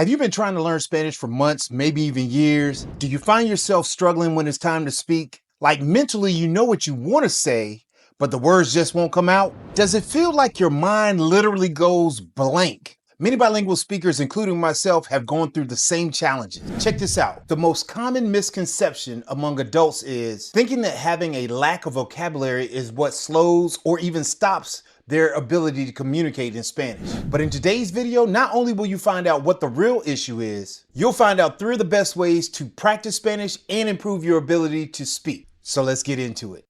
Have you been trying to learn Spanish for months, maybe even years? Do you find yourself struggling when it's time to speak? Like mentally, you know what you want to say, but the words just won't come out? Does it feel like your mind literally goes blank? Many bilingual speakers, including myself, have gone through the same challenges. Check this out. The most common misconception among adults is thinking that having a lack of vocabulary is what slows or even stops their ability to communicate in Spanish. But in today's video, not only will you find out what the real issue is, you'll find out 3 of the best ways to practice Spanish and improve your ability to speak. So let's get into it.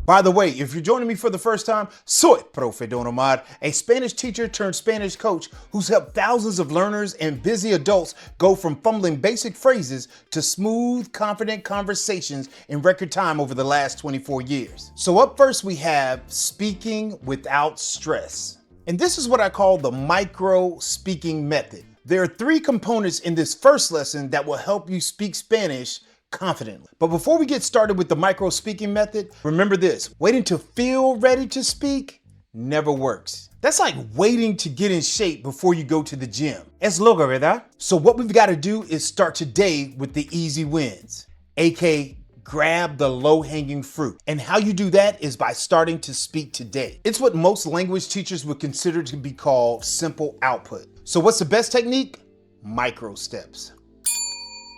By the way, if you're joining me for the first time, soy Profe Omar, a Spanish teacher turned Spanish coach who's helped thousands of learners and busy adults go from fumbling basic phrases to smooth, confident conversations in record time over the last 24 years. So up first we have speaking without stress. And this is what I call the micro speaking method. There are 3 components in this first lesson that will help you speak Spanish confidently. But before we get started with the micro speaking method, remember this: waiting to feel ready to speak never works. That's like waiting to get in shape before you go to the gym. Es loco, ¿verdad? So what we've got to do is start today with the easy wins, aka grab the low-hanging fruit. And how you do that is by starting to speak today. It's what most language teachers would consider to be called simple output. So what's the best technique? Micro steps.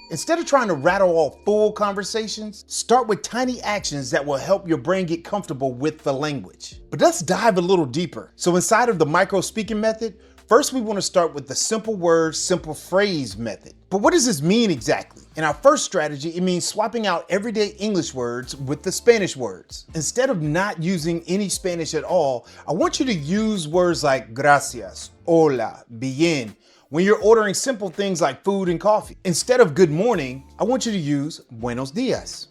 Instead of trying to rattle off full conversations, start with tiny actions that will help your brain get comfortable with the language. But let's dive a little deeper. So inside of the micro speaking method, first we want to start with the simple word, simple phrase method. But what does this mean exactly? In our first strategy, it means swapping out everyday English words with the Spanish words. Instead of not using any Spanish at all, I want you to use words like gracias, hola, bien, when you're ordering simple things like food and coffee. Instead of good morning, I want you to use buenos dias.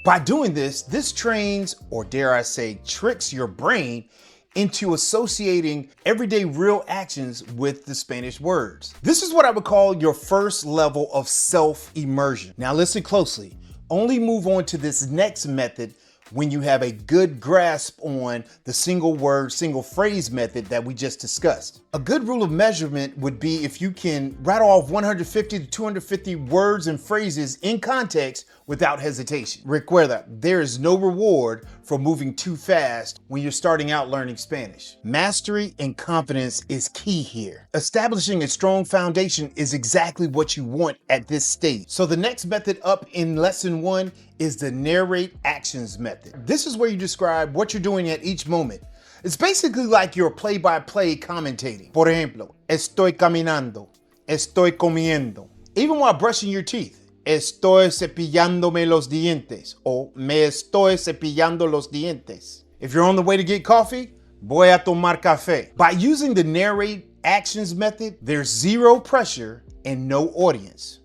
By doing this, this trains, or dare I say, tricks your brain into associating everyday real actions with the Spanish words. This is what I would call your first level of self-immersion. Now listen closely. Only move on to this next method when you have a good grasp on the single word, single phrase method that we just discussed. A good rule of measurement would be if you can rattle off 150 to 250 words and phrases in context without hesitation. Recuerda, there is no reward for moving too fast when you're starting out learning Spanish. Mastery and confidence is key here. Establishing a strong foundation is exactly what you want at this stage. So the next method up in lesson 1 is the narrate actions method. This is where you describe what you're doing at each moment. It's basically like your play-by-play commentating. Por ejemplo, estoy caminando, estoy comiendo. Even while brushing your teeth, estoy cepillándome los dientes, o me estoy cepillando los dientes. If you're on the way to get coffee, voy a tomar café. By using the narrate actions method, there's zero pressure and no audience.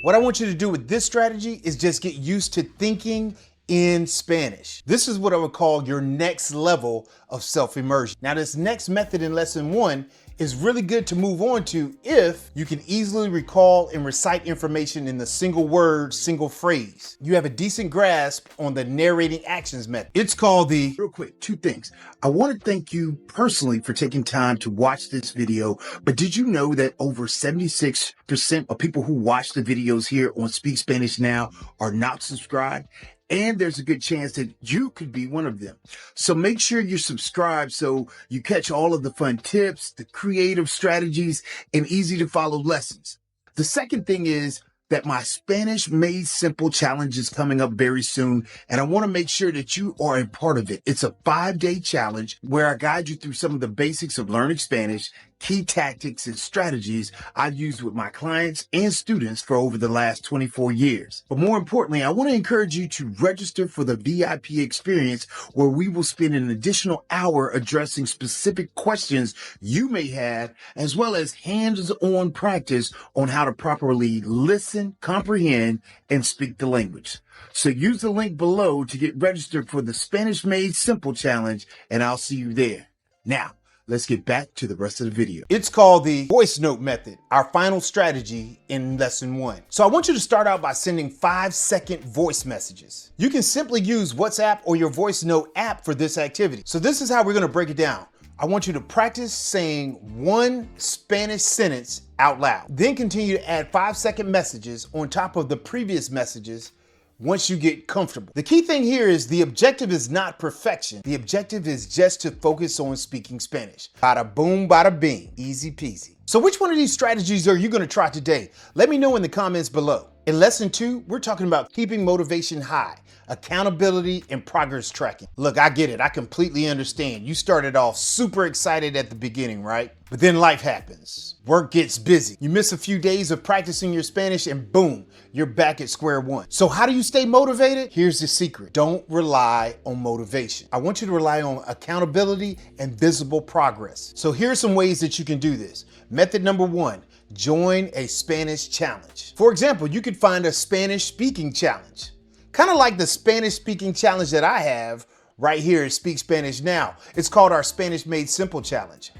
What I want you to do with this strategy is just get used to thinking in Spanish. This is what I would call your next level of self-immersion. Now, this next method in lesson 1 is really good to move on to if you can easily recall and recite information in the single word, single phrase. You have a decent grasp on the narrating actions method. It's called the, real quick, 2 things. I want to thank you personally for taking time to watch this video, but did you know that over 76% of people who watch the videos here on Speak Spanish Now are not subscribed? And there's a good chance that you could be one of them. So make sure you're subscribed so you catch all of the fun tips, the creative strategies, and easy to follow lessons. The second thing is that my Spanish Made Simple challenge is coming up very soon, and I want to make sure that you are a part of it. It's a 5-day challenge where I guide you through some of the basics of learning Spanish, key tactics and strategies I've used with my clients and students for over the last 24 years. But more importantly, I want to encourage you to register for the VIP experience where we will spend an additional hour addressing specific questions you may have, as well as hands-on practice on how to properly listen, comprehend, and speak the language. So use the link below to get registered for the Spanish Made Simple Challenge, and I'll see you there. Now, let's get back to the rest of the video. It's called the voice note method, our final strategy in lesson 1. So I want you to start out by sending 5-second voice messages. You can simply use WhatsApp or your voice note app for this activity. So this is how we're going to break it down. I want you to practice saying one Spanish sentence out loud. Then continue to add 5-second messages on top of the previous messages once you get comfortable. The key thing here is the objective is not perfection. The objective is just to focus on speaking Spanish. Bada boom, bada bing, easy peasy. So which one of these strategies are you gonna try today? Let me know in the comments below. In lesson 2, we're talking about keeping motivation high, accountability, and progress tracking. Look, I get it. I completely understand. You started off super excited at the beginning, right? But then life happens. Work gets busy. You miss a few days of practicing your Spanish and boom, you're back at square one. So how do you stay motivated? Here's the secret. Don't rely on motivation. I want you to rely on accountability and visible progress. So here's some ways that you can do this. Method number 1, join a Spanish challenge. For example, you could find a Spanish speaking challenge. Kind of like the Spanish speaking challenge that I have right here at Speak Spanish Now. It's called our Spanish Made Simple Challenge.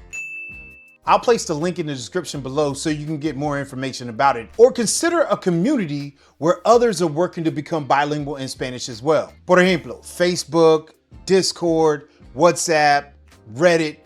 I'll place the link in the description below so you can get more information about it. Or consider a community where others are working to become bilingual in Spanish as well. Por ejemplo, Facebook, Discord, WhatsApp, Reddit.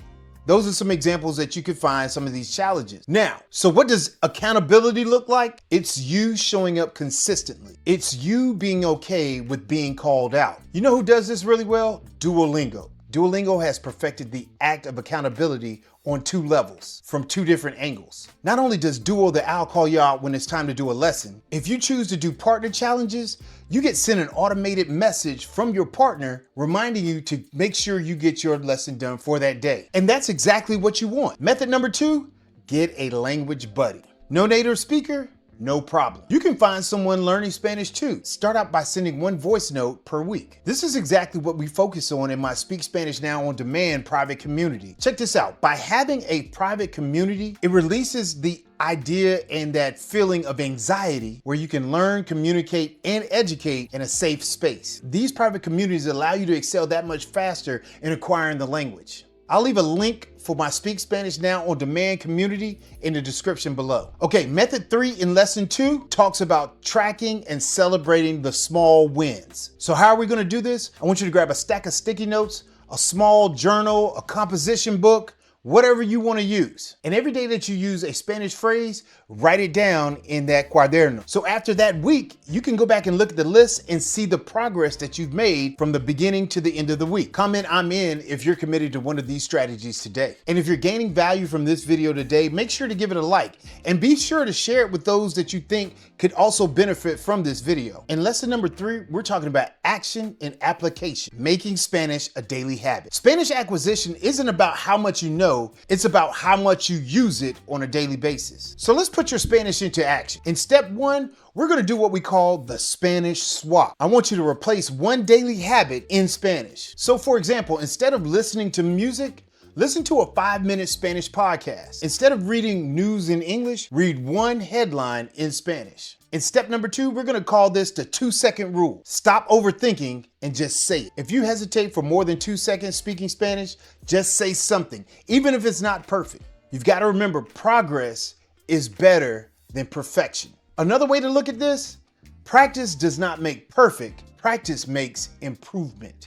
Those are some examples that you could find some of these challenges. Now, so what does accountability look like? It's you showing up consistently. It's you being okay with being called out. You know who does this really well? Duolingo. Duolingo has perfected the act of accountability on 2 levels from 2 different angles. Not only does Duo the Owl call you out when it's time to do a lesson, if you choose to do partner challenges, you get sent an automated message from your partner reminding you to make sure you get your lesson done for that day. And that's exactly what you want. Method number 2, get a language buddy. No native speaker? No problem. You can find someone learning Spanish too. Start out by sending 1 voice note per week. This is exactly what we focus on in my Speak Spanish Now on Demand private community. Check this out. By having a private community, it releases the idea and that feeling of anxiety where you can learn, communicate, and educate in a safe space. These private communities allow you to excel that much faster in acquiring the language. I'll leave a link for my Speak Spanish Now on Demand community in the description below. Okay, method 3 in lesson 2 talks about tracking and celebrating the small wins. So how are we gonna do this? I want you to grab a stack of sticky notes, a small journal, a composition book, whatever you want to use. And every day that you use a Spanish phrase, write it down in that cuaderno. So after that week, you can go back and look at the list and see the progress that you've made from the beginning to the end of the week. Comment I'm in if you're committed to one of these strategies today. And if you're gaining value from this video today, make sure to give it a like and be sure to share it with those that you think could also benefit from this video. In lesson number 3, we're talking about action and application, making Spanish a daily habit. Spanish acquisition isn't about how much you know, it's about how much you use it on a daily basis. So let's put your Spanish into action. In step 1, we're gonna do what we call the Spanish swap. I want you to replace one daily habit in Spanish. So for example, instead of listening to music, listen to a 5-minute Spanish podcast. Instead of reading news in English, read 1 headline in Spanish. In step number 2, we're gonna call this the 2-second rule. Stop overthinking and just say it. If you hesitate for more than 2 seconds speaking Spanish, just say something, even if it's not perfect. You've gotta remember, progress is better than perfection. Another way to look at this, practice does not make perfect, practice makes improvement.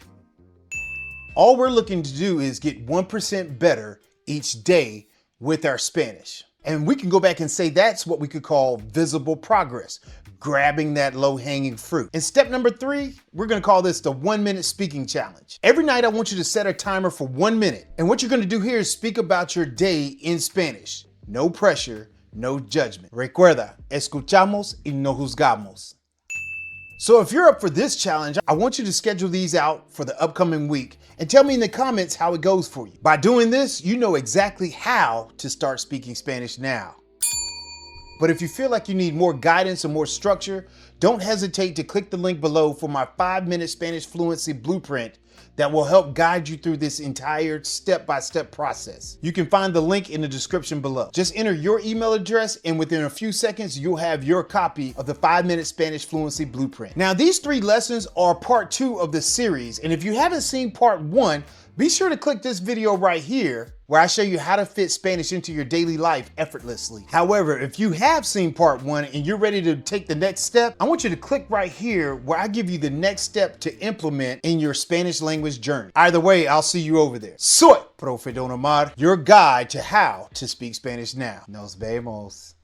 All we're looking to do is get 1% better each day with our Spanish. And we can go back and say that's what we could call visible progress, grabbing that low-hanging fruit. In step number 3, we're gonna call this the 1-minute speaking challenge. Every night I want you to set a timer for 1 minute. And what you're gonna do here is speak about your day in Spanish. No pressure, no judgment. Recuerda, escuchamos y no juzgamos. So if you're up for this challenge, I want you to schedule these out for the upcoming week and tell me in the comments how it goes for you. By doing this, you know exactly how to start speaking Spanish now. But if you feel like you need more guidance and more structure, don't hesitate to click the link below for my 5-minute Spanish fluency blueprint that will help guide you through this entire step-by-step process. You can find the link in the description below. Just enter your email address and within a few seconds, you'll have your copy of the 5-minute Spanish fluency blueprint. Now, these 3 lessons are part 2 of the series. And if you haven't seen part 1, Be sure to click this video right here where I show you how to fit Spanish into your daily life effortlessly. However, if you have seen part 1 and you're ready to take the next step, I want you to click right here where I give you the next step to implement in your Spanish language journey. Either way, I'll see you over there. Soy Profe Don Omar, your guide to how to speak Spanish now. Nos vemos.